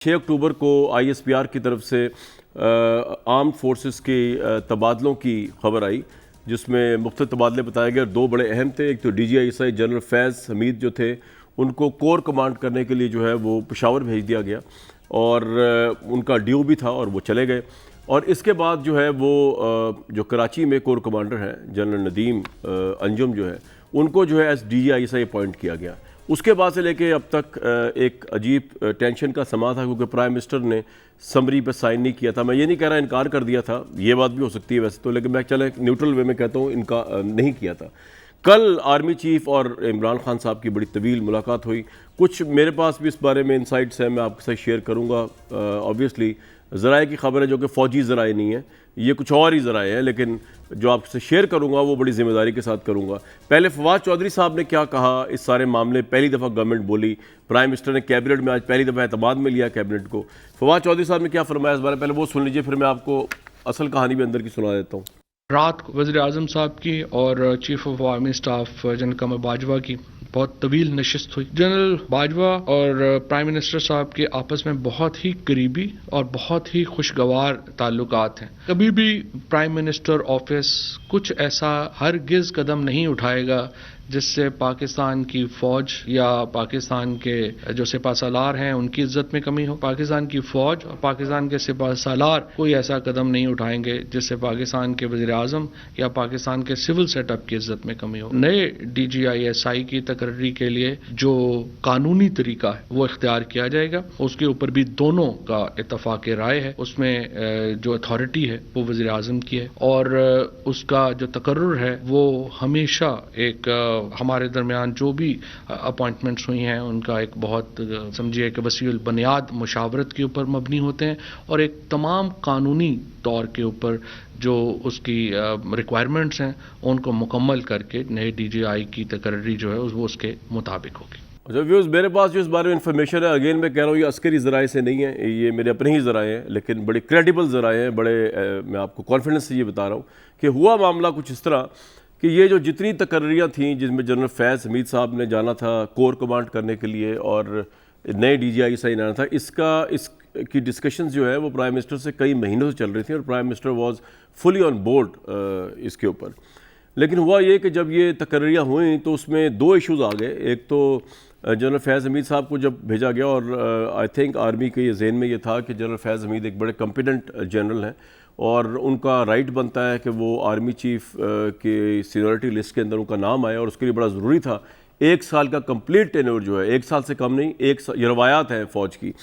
6 अक्टूबर को ISPR की तरफ से आर्म्ड फोर्सेस के तबादलों की खबर आई, जिसमें मुख्तलिफ तबादले बताए गए और दो बड़े अहम थे। एक तो DGISI जनरल फैज़ हमीद जो थे, उनको कोर कमांड करने के लिए जो है वो पेशावर भेज दिया गया और उनका ड्यू भी था और वो चले गए। और इसके बाद जो है वो जो कराची में कोर कमांडर हैं जनरल नदीम अंजुम जो है, उनको जो है एस DGISI अपॉइंट किया गया। उसके बाद से लेके अब तक एक अजीब टेंशन का समा था, क्योंकि प्राइम मिनिस्टर ने समरी पर साइन नहीं किया था। मैं ये नहीं कह रहा इनकार कर दिया था, ये बात भी हो सकती है वैसे तो, लेकिन मैं चले न्यूट्रल वे में कहता हूँ इनका नहीं किया था। कल आर्मी चीफ और इमरान खान साहब की बड़ी तवील मुलाकात हुई। कुछ मेरे पास भी इस बारे में इंसाइट्स हैं, मैं आपके साथ शेयर करूँगा। ऑब्वियसली ज़राए की खबर है जो कि फ़ौजी ज़राए नहीं है, ये कुछ और ही ज़राए हैं, लेकिन जो आपसे शेयर करूंगा वो बड़ी जिम्मेदारी के साथ करूंगा। पहले फवाद चौधरी साहब ने क्या कहा इस सारे मामले, पहली दफ़ा गवर्नमेंट बोली, प्राइम मिनिस्टर ने कैबिनेट में आज पहली दफ़ा एतमाद में लिया कैबिनेट को। फवाद चौधरी साहब ने क्या फरमाया इस बारे में, पहले वो सुन लीजिए, फिर मैं आपको असल कहानी भी अंदर की सुना देता हूँ। रात को वज़ीर आज़म साहब की और chief of army staff general Qamar Bajwa की बहुत तवील नशिस्त हुई। जनरल बाजवा और प्राइम मिनिस्टर साहब के आपस में बहुत ही करीबी और बहुत ही खुशगवार ताल्लुकात हैं। कभी भी प्राइम मिनिस्टर ऑफिस कुछ ऐसा हरगिज कदम नहीं उठाएगा जिससे पाकिस्तान की फौज या पाकिस्तान के जो सिपा सालार हैं उनकी इज्जत में कमी हो। पाकिस्तान की फौज और पाकिस्तान के सिपा सालार कोई ऐसा कदम नहीं उठाएंगे जिससे पाकिस्तान के वज़ीर आज़म या पाकिस्तान के सिविल सेटअप की इज्जत में कमी हो। नए DGISI की तकर्री के लिए जो कानूनी तरीका है वो इख्तियार किया जाएगा, उसके ऊपर भी दोनों का इत्तफाक राय है। उसमें जो अथॉरिटी है वो वज़ीर आज़म की है और उसका जो तकर्रुर है वो हमेशा एक हमारे दरमियान जो भी अपॉइंटमेंट्स हुई हैं उनका एक बहुत समझिए कि वसीउल बुनियाद मुशावरत के ऊपर मबनी होते हैं और एक तमाम कानूनी तौर के ऊपर जो उसकी रिक्वायरमेंट्स हैं उनको मुकम्मल करके नए DGI की तकर्री जो है वो उसके मुताबिक होगी। अच्छा व्यूज़, मेरे पास जो इस बारे में इन्फॉर्मेशन है, अगेन मैं कह रहा हूँ ये अस्करी ज़राए से नहीं है, ये मेरे अपने ही ज़राए हैं, लेकिन बड़े क्रेडिबल ज़राए हैं, बड़े मैं आपको कॉन्फिडेंस से ये बता रहा हूँ कि हुआ मामला कुछ इस तरह कि ये जो जितनी तकर्रियाँ थीं जिसमें जनरल फैज़ हमीद साहब ने जाना था कोर कमांड करने के लिए और नए DGISI आना था, इसकी डिस्कशंस जो है वो प्राइम मिनिस्टर से कई महीनों से चल रही थी और prime minister was fully on board इसके ऊपर। लेकिन हुआ ये कि जब ये तकर्रियाँ हुई तो उसमें दो इश्यूज़ आ गए। एक तो जनरल फैज़ हमीद साहब को जब भेजा गया और आई थिंक आर्मी के ये जहन में ये था कि जनरल फैज़ हमीद एक बड़े कॉम्पिटेंट जनरल हैं और उनका राइट बनता है कि वो आर्मी चीफ के सीनियरिटी लिस्ट के अंदर उनका नाम आया, और उसके लिए बड़ा ज़रूरी था 1 साल का कंप्लीट टेन्योर जो है, 1 साल से कम नहीं, ये रवायात है फ़ौज की,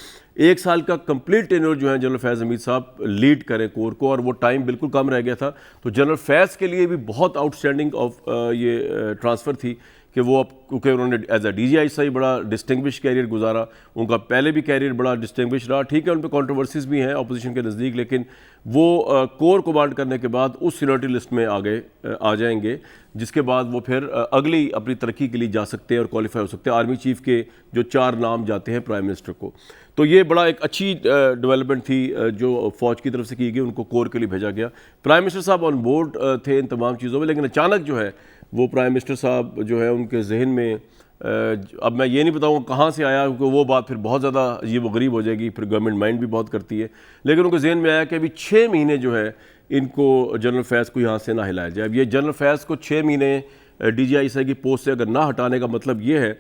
1 साल का कंप्लीट टेन्योर जो है जनरल फैज़ हमीद साहब लीड करें कोर को, और वो टाइम बिल्कुल कम रह गया था। तो जनरल फैज़ के लिए भी बहुत आउटस्टैंडिंग ऑफ ये ट्रांसफ़र थी कि वो अब क्योंकि उन्होंने एज अ DGISI बड़ा डिस्टिंग्विश कैरियर गुजारा, उनका पहले भी कैरियर बड़ा डिस्टिंग्विश रहा। ठीक है, उन पर कॉन्ट्रोवर्सीज भी हैं अपोजिशन के नज़दीक, लेकिन वो कोर कमांड करने के बाद उस सीनियरिटी लिस्ट में आ जाएंगे, जिसके बाद वो फिर अगली अपनी तरक्की के लिए जा सकते हैं और क्वालिफाई हो सकते हैं। आर्मी चीफ के जो 4 नाम जाते हैं प्राइम मिनिस्टर को, तो ये बड़ा एक अच्छी डेवलपमेंट थी जो फ़ौज की तरफ से की गई, उनको कोर के लिए भेजा गया। प्राइम मिनिस्टर साहब ऑन बोर्ड थे इन तमाम चीज़ों में, लेकिन अचानक जो है वो प्राइम मिनिस्टर साहब जो है उनके जहन में अब मैं ये नहीं बताऊँगा कहाँ से आया, क्योंकि वो बात फिर बहुत ज़्यादा ये वो गरीब हो जाएगी, फिर गवर्नमेंट माइंड भी बहुत करती है, लेकिन उनके जहन में आया कि अभी 6 महीने जो है इनको जनरल फैज़ को यहाँ से ना हिलाया जाए। अब ये जनरल फैज़ को 6 महीने DGISI की पोस्ट से अगर ना हटाने का मतलब ये है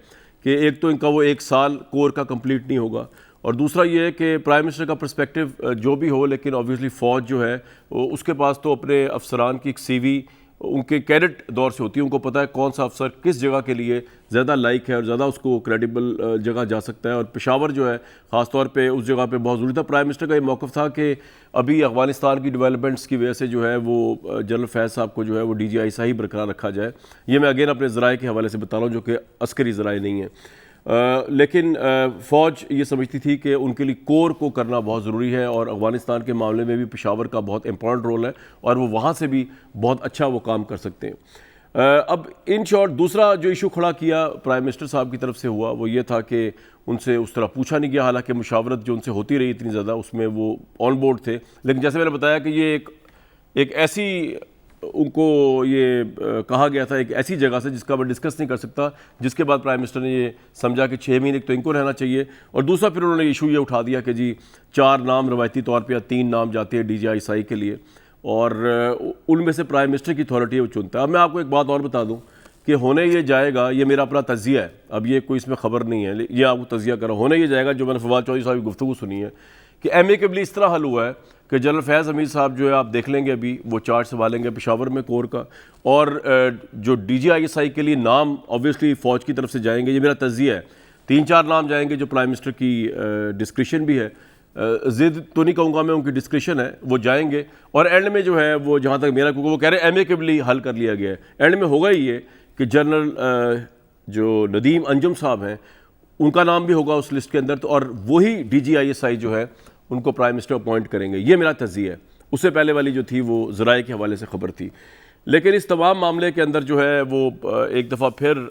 कि एक तो इनका वो 1 साल कोर का कंप्लीट नहीं होगा, और दूसरा ये है कि प्राइम मिनिस्टर का पर्सपेक्टिव जो भी हो, लेकिन ऑब्वियसली फ़ौज जो है उसके पास तो अपने अफसरान की एक CV उनके कैडेट दौर से होती है, उनको पता है कौन सा अफसर किस जगह के लिए ज़्यादा लाइक है और ज़्यादा उसको क्रेडिबल जगह जा सकता है। और पेशावर जो है ख़ास तौर पे उस जगह पे बहुत ज़रूरी था। प्राइम मिनिस्टर का ये मौक़िफ़ था कि अभी अफ़गानिस्तान की डेवलपमेंट्स की वजह से जो है वो जनरल फैज़ साहब को जो है वो DGISI बरकरार रखा जाए। ये मैं अगेन अपने ज़राए के हवाले से बता रहा हूँ जो कि अस्करी ज़राए नहीं है। लेकिन फ़ौज ये समझती थी कि उनके लिए कोर को करना बहुत ज़रूरी है, और अफ़गानिस्तान के मामले में भी पेशावर का बहुत इंपॉर्टेंट रोल है और वो वहाँ से भी बहुत अच्छा वो काम कर सकते हैं। अब इन शॉर्ट दूसरा जो इशू खड़ा किया प्राइम मिनिस्टर साहब की तरफ से हुआ वो ये था कि उनसे उस तरह पूछा नहीं गया, हालांकि मुशावरत जो उनसे होती रही इतनी ज़्यादा उसमें वो ऑन बोर्ड थे, लेकिन जैसे मैंने बताया कि ये एक ऐसी उनको ये कहा गया था एक ऐसी जगह से जिसका मैं डिस्कस नहीं कर सकता, जिसके बाद प्राइम मिनिस्टर ने ये समझा कि 6 महीने तो इनको रहना चाहिए। और दूसरा फिर उन्होंने इशू ये उठा दिया कि जी 4 नाम रवायती तौर पे या 3 नाम जाते हैं DGI के लिए, और उनमें से प्राइम मिनिस्टर की अथॉरिटी वो चुनता है। अब मैं आपको एक बात और बता दूँ कि होने ये जाएगा, ये मेरा अपना तजिया है, अब ये कोई इसमें ख़बर नहीं है, ये आपको तजिया करो, होने ये जाएगा जो मैंने फवाद चौधरी साहब की गुफ्तगू सुनी है कि एमिकेबली इस तरह हल हुआ है कि जनरल फैज़ हमीद साहब जो है आप देख लेंगे, अभी वो चार्ज संभालेंगे पेशावर में कोर का, और जो DGI के लिए नाम ऑब्वियसली फ़ौज की तरफ से जाएंगे, ये मेरा तजिया है। 3-4 नाम जाएंगे जो प्राइम मिनिस्टर की डिस्क्रिशन भी है, ज़िद तो नहीं कहूँगा मैं, उनकी डिस्क्रिशन है, वो जाएंगे और एंड में जो है वो जहाँ तक मेरा, क्योंकि वो कह रहे हैं एमिकेबली हल कर लिया गया है, एंड में होगा ही ये कि जनरल जो नदीम अंजुम साहब हैं उनका नाम भी होगा उस लिस्ट के अंदर, तो और वही DGI जो है उनको प्राइम मिनिस्टर अपॉइंट करेंगे। ये मेरा तज़िया है। उससे पहले वाली जो थी वो ज़राए के हवाले से ख़बर थी, लेकिन इस तमाम मामले के अंदर जो है वो एक दफ़ा फिर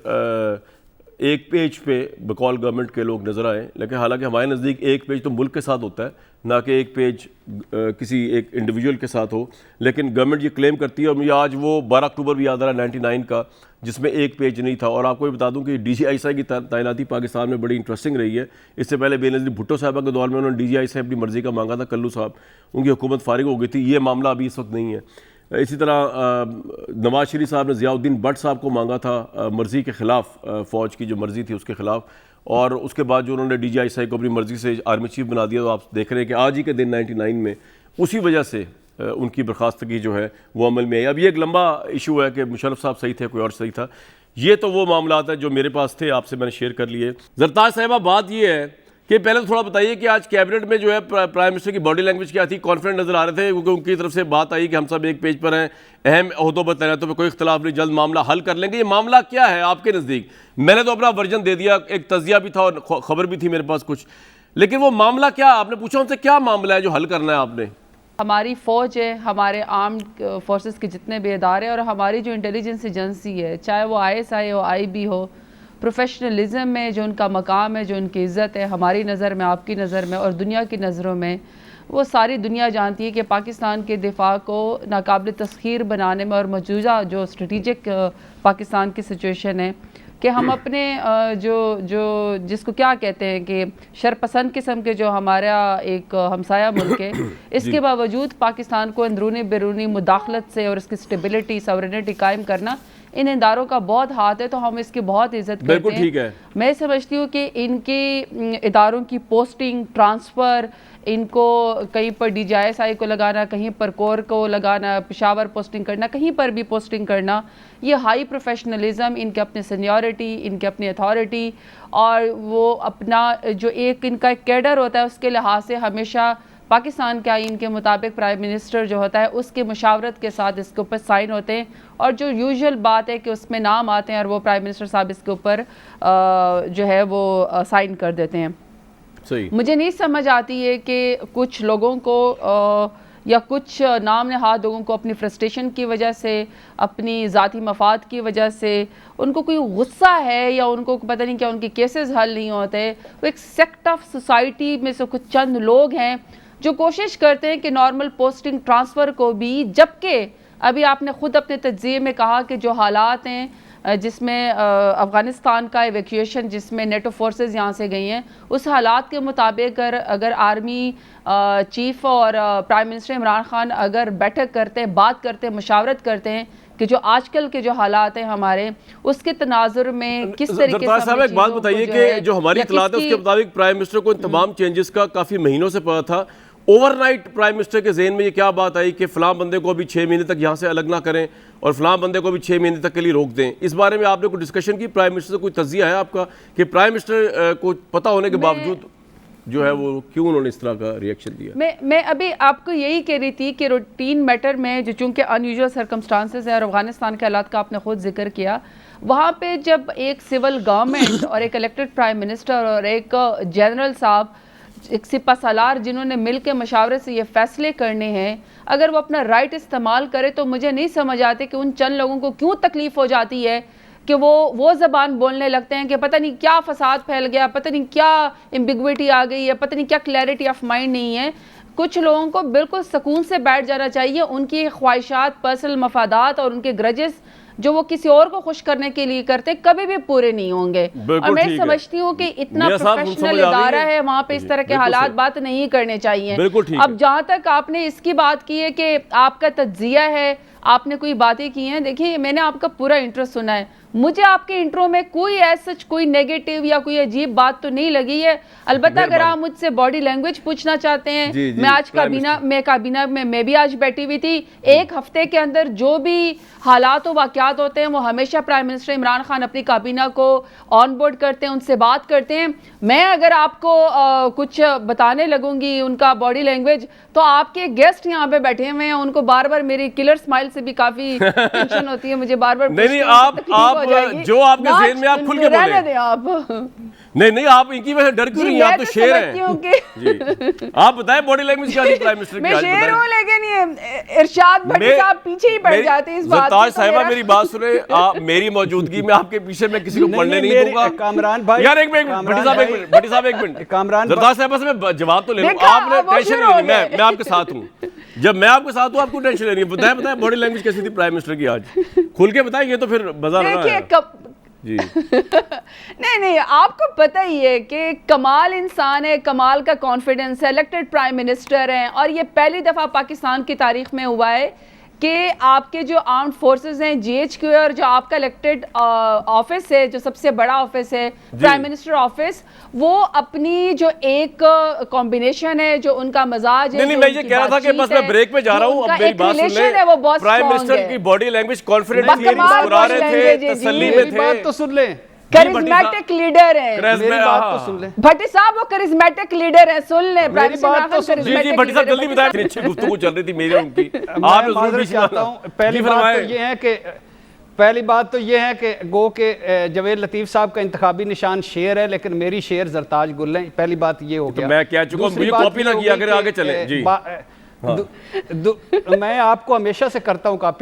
एक पेज पे बकौल गवर्नमेंट के लोग नज़र आए, लेकिन हालांकि हमारे नज़दीक एक पेज तो मुल्क के साथ होता है, ना कि एक पेज किसी एक इंडिविजुअल के साथ हो, लेकिन गवर्नमेंट ये क्लेम करती है। और मुझे आज वो 12 अक्टूबर भी याद आ रहा है 99 का, जिसमें एक पेज नहीं था। और आपको ये बता दूं कि DGI की तैनाती पाकिस्तान में बड़ी इंटरेस्टिंग रही है। इससे पहले बेनज़ीर भुट्टो साहबा के दौर में उन्होंने DGI अपनी मर्ज़ी का मांगा था, कल्लू साहब, उनकी हुकूमत फारिग हो गई थी। ये मामला अभी इस वक्त नहीं है। इसी तरह नवाज शरीफ साहब ने ज़ियाउद्दीन भट्ट साहब को मांगा था मर्ज़ी के ख़िलाफ़, फ़ौज की जो मर्ज़ी थी उसके ख़िलाफ़, और उसके बाद जो उन्होंने DGI को अपनी मर्ज़ी से आर्मी चीफ बना दिया, तो आप देख रहे हैं कि आज ही के दिन 99 में उसी वजह से उनकी बर्खास्तगी जो है वो अमल में आई। अब ये एक लंबा इशू है कि मुशर्रफ साहब सही थे, कोई और सही था। ये तो वो मामला है जो मेरे पास थे, आपसे मैंने शेयर कर लिए। ज़रताज साहिबा, बात ये है कि पहले तो थोड़ा बताइए कि आज कैबिनेट में जो है प्राइम मिनिस्टर की बॉडी लैंग्वेज क्या थी? कॉन्फिडेंट नजर आ रहे थे, क्योंकि उनकी तरफ से बात आई कि हम सब एक पेज पर हैं, अहम ओहदों पर तैनातों पर कोई इख्तलाफ नहीं, जल्द मामला हल कर लेंगे। ये मामला क्या है आपके नज़दीक? मैंने तो अपना वर्जन दे दिया, एक तजिया भी था और खबर भी थी मेरे पास कुछ, लेकिन वो मामला क्या? आपने पूछा उनसे क्या मामला है जो हल करना है आपने? हमारी फ़ौज है, हमारे आर्म्ड फोर्सेस के जितने भी इदारे और हमारी जो इंटेलिजेंस एजेंसी है, चाहे वो ISI हो, IB हो, प्रोफेशनलिज्म में जो उनका मकाम है, जो उनकी इज़्ज़त है, हमारी नज़र में, आपकी नज़र में और दुनिया की नज़रों में, वो सारी दुनिया जानती है कि पाकिस्तान के दिफा को नाकाबिल तस्खीर बनाने में और मौजूदा जो स्ट्रेटिजिक पाकिस्तान की सिचुएशन है कि हम अपने जिसको क्या कहते हैं कि शरपसंद किस्म के जो हमारा एक हमसाया मुल्क है, इसके बावजूद पाकिस्तान को अंदरूनी बैरूनी मुदाखलत से और इसकी स्टेबिलिटी सॉवरेनिटी कायम करना इन इदारों का बहुत हाथ है, तो हम इसकी बहुत इज्जत करते हैं। ठीक है। मैं समझती हूँ कि इनके इदारों की पोस्टिंग, ट्रांसफ़र, इनको कहीं पर DGI को लगाना, कहीं पर कोर को लगाना, पेशावर पोस्टिंग करना, कहीं पर भी पोस्टिंग करना, ये हाई प्रोफेशनलिज्म, इनके अपने सीनियरिटी, इनके अपनी अथॉरिटी और वो अपना जो एक इनका एक कैडर होता है उसके लिहाज से हमेशा पाकिस्तान के आईन के मुताबिक प्राइम मिनिस्टर जो होता है उसके मशावरत के साथ इसके ऊपर साइन होते हैं, और जो यूजुअल बात है कि उसमें नाम आते हैं और वो प्राइम मिनिस्टर साहब इसके ऊपर जो है वो साइन कर देते हैं। सही। मुझे नहीं समझ आती है कि कुछ लोगों को या कुछ नाम नहाद लोगों को अपनी फ्रस्ट्रेशन की वजह से, अपनी ज़ाती मफाद की वजह से उनको कोई गुस्सा है या उनको पता नहीं क्या उनके केसेस हल नहीं होते। वो एक सेक्ट ऑफ सोसाइटी में से कुछ चंद लोग हैं जो कोशिश करते हैं कि नॉर्मल पोस्टिंग ट्रांसफ़र को भी, जबकि अभी आपने ख़ुद अपने तज्ज़िये में कहा कि जो हालात हैं जिसमें अफ़गानिस्तान का एवैक्यूएशन, जिसमें नेटो फोर्सेस यहाँ से गई हैं, उस हालात के मुताबिक अगर आर्मी चीफ़ और प्राइम मिनिस्टर इमरान खान अगर बैठक करते हैं, बात करते हैं, मशावरत करते हैं कि जो आजकल के जो हालात हैं हमारे, उसके तनाजुर में किस तरीके से साहब एक बात बताइए कि जो हमारी इत्तलात है उसके मुताबिक प्राइम मिनिस्टर को इन तमाम चेंजेस का काफ़ी महीनों से पता था। ओवरनाइट प्राइम मिनिस्टर के ज़हन में ये क्या बात आई कि फ़लाँ बंदे को अभी 6 महीने तक यहाँ से अलग ना करें और फ़लाँ बंदे को भी 6 महीने तक के लिए रोक दें? इस बारे में आपने कोई डिस्कशन की प्राइम मिनिस्टर से? कोई तज़िया है आपका कि प्राइम मिनिस्टर को पता होने के बावजूद जो है वो क्यों उन्होंने इस तरह का रिएक्शन दिया? मैं अभी आपको यही कह रही थी कि रूटीन मैटर में जो चूँकि अनयूजुअल सर्कमस्टांसेस है और अफगानिस्तान के हालात का आपने खुद जिक्र किया, वहाँ पे जब एक सिविल गवर्नमेंट और एक इलेक्टेड प्राइम मिनिस्टर और एक जनरल साहब, एक सिपा सालार जिन्होंने मिल के मशावरे से ये फैसले करने हैं, अगर वो अपना राइट इस्तेमाल करे तो मुझे नहीं समझ आते कि उन चंद लोगों को क्यों तकलीफ़ हो जाती है कि वो ज़बान बोलने लगते हैं कि पता नहीं क्या फसाद फैल गया, पता नहीं क्या एम्बिग्विटी आ गई है, पता नहीं क्या क्लैरिटी ऑफ माइंड नहीं है। कुछ लोगों को बिल्कुल सुकून से बैठ जाना चाहिए। उनकी ख्वाहिशात, पर्सनल मफादात और उनके ग्रजेस जो वो किसी और को खुश करने के लिए करते कभी भी पूरे नहीं होंगे। और मैं समझती हूँ कि इतना प्रोफेशनल इदारा है, वहां पे इस तरह के हालात बात नहीं करने चाहिए। अब जहां तक आपने इसकी बात की है कि आपका तज्जिया है, आपने कोई बातें की हैं, देखिए मैंने आपका पूरा इंटरेस्ट सुना है, मुझे आपके इंट्रो में कोई ऐसा कोई नेगेटिव या कोई अजीब बात तो नहीं लगी है। अलबत्ता अगर आप मुझसे बॉडी लैंग्वेज पूछना चाहते हैं, मैं आज काबीना में मैं भी आज बैठी हुई थी। एक हफ्ते के अंदर जो भी हालात और वाक़यात होते हैं वो हमेशा प्राइम मिनिस्टर इमरान खान अपनी काबीना को ऑन बोर्ड करते हैं, उनसे बात करते हैं। मैं अगर आपको कुछ बताने लगूंगी उनका बॉडी लैंग्वेज, तो आपके गेस्ट यहाँ पे बैठे हुए हैं, उनको बार बार मेरी किलर स्माइल से भी काफी टेंशन होती है, मुझे बार बार नहीं आप जो आपके ज़हन में आप खुल के बोले आप नहीं आप इनकी वजह से डर क्यों नहीं, आप तो शेर हैं जी। आप बताएं बॉडी लैंग्वेज क्या थी प्राइम मिनिस्टर की? मैं शेर हूं लेकिन ये इरशाद भट्टी साहब पीछे ही पड़ जाते हैं इस बात ज़रताज साहिबा मेरी बात सुने, आप मेरी मौजूदगी में आपके पीछे मैं किसी को पढ़ने नहीं दूंगा। कामरान भाई यार एक मिनट भट्टी साहब एक मिनट, कामरान ज़रताज साहिबा से मैं जवाब तो ले लूं, आपने टेंशन नहीं लेनी, मैं आपके साथ हूं। जब मैं आपके साथ हूं आपको टेंशन लेनी है। बताएं बॉडी लैंग्वेज कैसी थी प्राइम मिनिस्टर की आज, खुल के बताएं, ये तो फिर बाजार जी। नहीं आपको पता ही है कि कमाल इंसान है, कमाल का कॉन्फिडेंस है, इलेक्टेड प्राइम मिनिस्टर हैं, और ये पहली दफ़ा पाकिस्तान की तारीख में हुआ है कि आपके जो आर्म्ड फोर्सेस हैं GHQ और जो आपका इलेक्टेड ऑफिस है, जो सबसे बड़ा ऑफिस है प्राइम मिनिस्टर ऑफिस, वो अपनी जो एक कॉम्बिनेशन है, जो उनका मजाज है, नहीं मैं ये कह रहा था कि बस मैं ब्रेक में जा रहा हूँ, अब मेरी बात सुन ले। प्राइम मिनिस्टर की बॉडी लैंग्वेज कॉन्फिडेंट थी, मुस्कुरा रहे थे, तसल्ली में थे। बात तो सुन ले, करिस्मेटिक लीडर है, मेरी बात तो सुन ले। भट्टी साहब वो करिस्मेटिक लीडर है, सुन ले। मेरी बात तो सुन जी भट्टी साहब जल्दी बताएं, इतनी अच्छी गुफ्तगू चल रही थी मेरी उनकी, आप माजरत चाहता हूं। पहली बात तो ये है कि गो के जवेद लतीफ साहब का इंतखाबी निशान शेर है, लेकिन मेरी शेर जरताज गुल है। पहली बात ये हो गया। मैं कह चुका हूं, मुझे कॉपी ना किया, अगर आगे चले जी। मैं आपको हमेशा से करता हूं कॉपी।